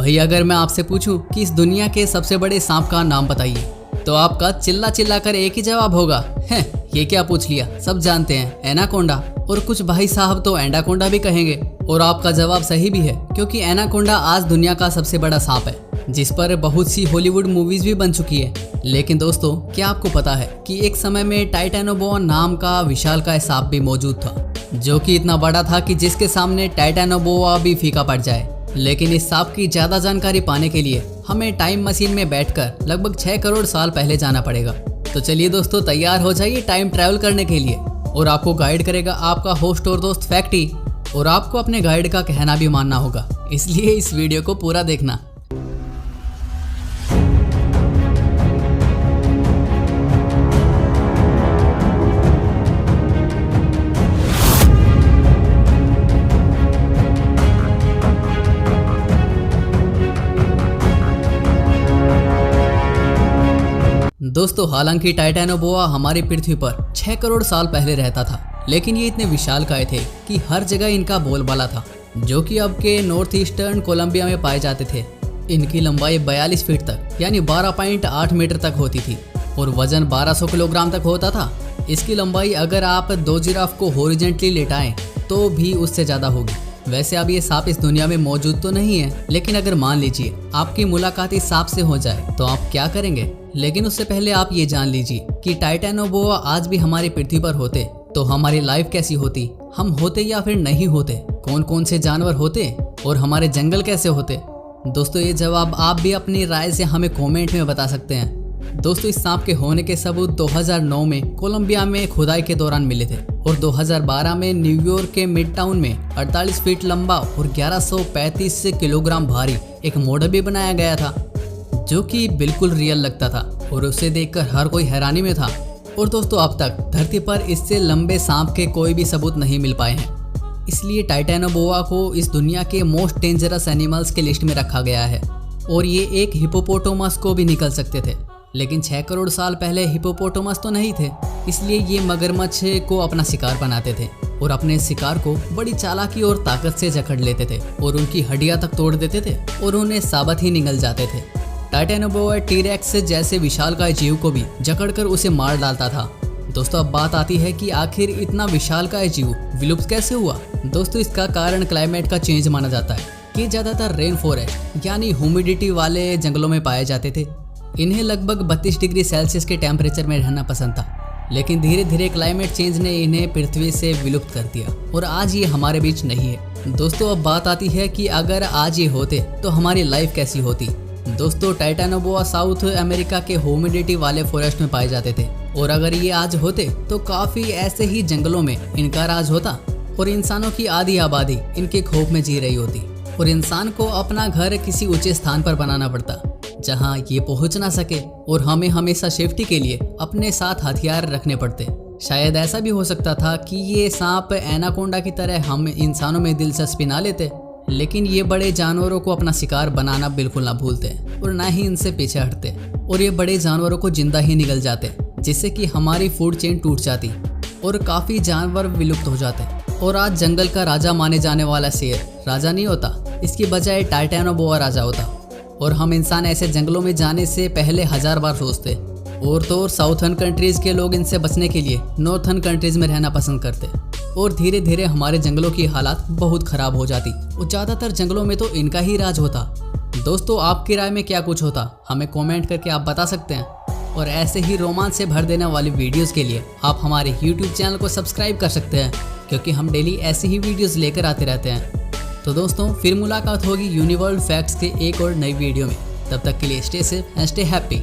भाई अगर मैं आपसे पूछूं कि इस दुनिया के सबसे बड़े सांप का नाम बताइए तो आपका चिल्ला चिल्ला कर एक ही जवाब होगा, है ये क्या पूछ लिया, सब जानते हैं एनाकोंडा। और कुछ भाई साहब तो एंडाकोंडा भी कहेंगे। और आपका जवाब सही भी है, क्योंकि एनाकोंडा आज दुनिया का सबसे बड़ा सांप है, जिस पर बहुत सी हॉलीवुड मूवीज भी बन चुकी है। लेकिन दोस्तों, क्या आपको पता है कि एक समय में टाइटैनोबोआ नाम का विशालकाय सांप भी मौजूद था, जो कि इतना बड़ा था कि जिसके सामने टाइटैनोबोआ भी फीका पड़ जाए। लेकिन इस सांप की ज्यादा जानकारी पाने के लिए हमें टाइम मशीन में बैठकर लगभग 6 करोड़ साल पहले जाना पड़ेगा। तो चलिए दोस्तों, तैयार हो जाइए टाइम ट्रैवल करने के लिए। और आपको गाइड करेगा आपका होस्ट और दोस्त फैक्टी। और आपको अपने गाइड का कहना भी मानना होगा, इसलिए इस वीडियो को पूरा देखना। दोस्तों, हालांकि टाइटैनोबोआ हमारी पृथ्वी पर 6 करोड़ साल पहले रहता था, लेकिन ये इतने विशालकाय थे कि हर जगह इनका बोलबाला था, जो कि अब के नॉर्थ ईस्टर्न कोलंबिया में पाए जाते थे। इनकी लंबाई 42 फीट तक यानी 12.8 मीटर तक होती थी और वजन 1200 किलोग्राम तक होता था। इसकी लंबाई अगर आप 2 जिराफ को हॉरिजॉन्टली लेटाएं तो भी उससे ज़्यादा होगी। वैसे अब ये सांप इस दुनिया में मौजूद तो नहीं है, लेकिन अगर मान लीजिए आपकी मुलाकात इस सांप से हो जाए तो आप क्या करेंगे। लेकिन उससे पहले आप ये जान लीजिए कि टाइटैनोबोआ आज भी हमारी पृथ्वी पर होते तो हमारी लाइफ कैसी होती, हम होते या फिर नहीं होते, कौन कौन से जानवर होते और हमारे जंगल कैसे होते। दोस्तों, ये जवाब आप भी अपनी राय से हमें कमेंट में बता सकते हैं। दोस्तों, इस सांप के होने के सबूत 2009 में कोलंबिया में खुदाई के दौरान मिले थे और 2012 में न्यूयॉर्क के मिड टाउन में 48 फीट लंबा और 1135 किलोग्राम भारी एक मॉडल भी बनाया गया था, जो कि बिल्कुल रियल लगता था और उसे देखकर हर कोई हैरानी में था। और दोस्तों, अब तक धरती पर इससे लंबे सांप के कोई भी सबूत नहीं मिल पाए हैं, इसलिए टाइटैनोबोआ को इस दुनिया के मोस्ट डेंजरस एनिमल्स के लिस्ट में रखा गया है। और ये एक हिपोपोटामस को भी निकल सकते थे, लेकिन 6 करोड़ साल पहले हिपोपोटामस तो नहीं थे, इसलिए ये मगरमच्छ को अपना शिकार बनाते थे और अपने शिकार को बड़ी चालाकी और ताकत से जकड़ लेते थे और उनकी हड्डियां तक तोड़ देते थे और उन्हें साबत ही निगल जाते थे। टाइटैनोबोआ टी-रेक्स जैसे विशालकाय जीव को भी जकड़कर उसे मार डालता था। दोस्तों, अब बात आती है कि आखिर इतना विशालकाय जीव विलुप्त कैसे हुआ। दोस्तों, इसका कारण क्लाइमेट का चेंज माना जाता है कि ज़्यादातर रेन फॉरेस्ट यानी ह्यूमिडिटी वाले जंगलों में पाए जाते थे। इन्हें लगभग 32 डिग्री सेल्सियस के टेम्परेचर में रहना पसंद था, लेकिन धीरे धीरे क्लाइमेट चेंज ने इन्हें पृथ्वी से विलुप्त कर दिया और आज ये हमारे बीच नहीं है। दोस्तों, अब बात आती है कि अगर आज ये होते तो हमारी लाइफ कैसी होती। दोस्तों, टाइटैनोबोआ साउथ अमेरिका के ह्यूमिडिटी वाले फॉरेस्ट में पाए जाते थे और अगर ये आज होते तो काफ़ी ऐसे ही जंगलों में इनका राज होता और इंसानों की आधी आबादी इनके खौफ में जी रही होती और इंसान को अपना घर किसी ऊंचे स्थान पर बनाना पड़ता जहां ये पहुंच ना सके और हमें हमेशा सेफ्टी के लिए अपने साथ हथियार रखने पड़ते। शायद ऐसा भी हो सकता था कि ये सांप एनाकोंडा की तरह हम इंसानों में दिलचस्पी ना लेते, लेकिन ये बड़े जानवरों को अपना शिकार बनाना बिल्कुल ना भूलते और ना ही इनसे पीछे हटते और ये बड़े जानवरों को जिंदा ही निगल जाते, जिससे कि हमारी फूड चेन टूट जाती और काफ़ी जानवर विलुप्त हो जाते। और आज जंगल का राजा माने जाने वाला शेर राजा नहीं होता, इसकी बजाय टाइटैनोबोआ राजा होता। और हम इंसान ऐसे जंगलों में जाने से पहले 1000 बार सोचते। और तो और साउथर्न कंट्रीज़ के लोग इनसे बचने के लिए नॉर्थर्न कंट्रीज़ में रहना पसंद करते और धीरे धीरे हमारे जंगलों की हालात बहुत ख़राब हो जाती और ज़्यादातर जंगलों में तो इनका ही राज होता। दोस्तों, आपकी राय में क्या कुछ होता, हमें कमेंट करके आप बता सकते हैं। और ऐसे ही रोमांच से भर देने वाली वीडियोज़ के लिए आप हमारे YouTube चैनल को सब्सक्राइब कर सकते हैं, क्योंकि हम डेली ऐसी ही वीडियोज़ लेकर आते रहते हैं। तो दोस्तों, फिर मुलाकात होगी यूनिवर्सल फैक्ट्स के एक और नई वीडियो में। तब तक के लिए stay safe and stay happy.